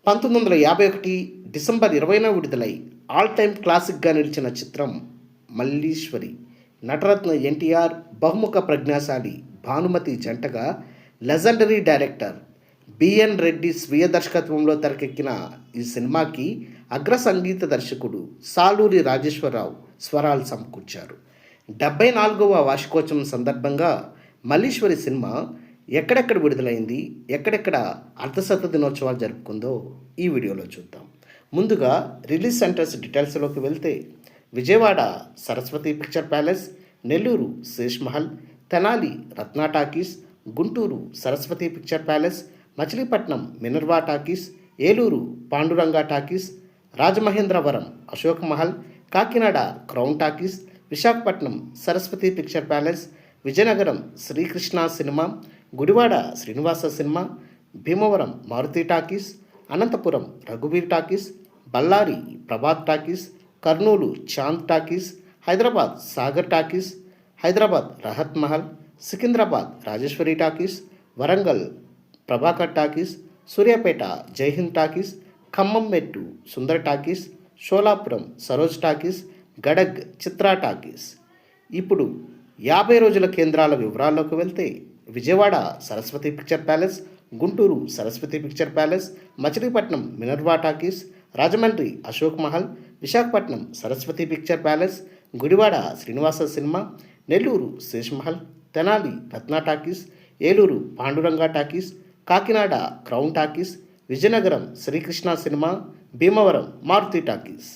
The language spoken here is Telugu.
1951 డిసెంబర్ 20న విడుదలై ఆల్ టైమ్ క్లాసిక్గా నిలిచిన చిత్రం మల్లీశ్వరి. నటరత్న ఎన్టీఆర్, బహుముఖ ప్రజ్ఞాశాలి భానుమతి జంటగా లెజెండరీ డైరెక్టర్ బిఎన్ రెడ్డి స్వీయ దర్శకత్వంలో తెరకెక్కిన ఈ సినిమాకి అగ్ర సంగీత దర్శకుడు సాలూరి రాజేశ్వరరావు స్వరాలు సమకూర్చారు. 74వ వార్షికోత్సవం సందర్భంగా మల్లీశ్వరి సినిమా ఎక్కడెక్కడ విడుదలైంది, ఎక్కడెక్కడ అర్ధశత దినోత్సవాలు జరుపుకుందో ఈ వీడియోలో చూద్దాం. ముందుగా రిలీజ్ సెంటర్స్ డీటెయిల్స్లోకి వెళ్తే Vijayawada Saraswati picture palace, Nellore Sesh Mahal, Tenali Ratna talkies, Guntur Saraswati picture palace, Machilipatnam Minerva talkies, Eluru Panduranga talkies, Rajamahendravaram Ashok Mahal, Kakinada crown talkies, Visakhapatnam Saraswati picture palace, Vizianagaram Srikrishna cinema, Gudivada Srinivasa cinema, Bhimavaram Maruti talkies, Anantapuram రఘువీర్ talkies, Bellary Prabhat talkies, Kurnool Chand talkies, Hyderabad Sagar talkies, Hyderabad Rahat Mahal, Secunderabad Rajeswari talkies, Warangal Prabhakar talkies, Suryapet Jaihind talkies, Khammam Mettu Sundar talkies, Sholapuram Saroj talkies, Gadag Chitra talkies. ఇప్పుడు 50 రోజుల కేంద్రాల వివరాల్లోకి వెళ్తే Vijayawada Saraswati picture palace, Guntur Saraswati picture palace, Machilipatnam Minerva talkies, Rajahmundry Ashok Mahal, Visakhapatnam Saraswati picture palace, Gudivada Srinivasa cinema, Nellore Sesh Mahal, Tenali Ratna talkies, Eluru Panduranga talkies, Kakinada crown talkies, Vizianagaram Srikrishna cinema, Bhimavaram Maruti talkies.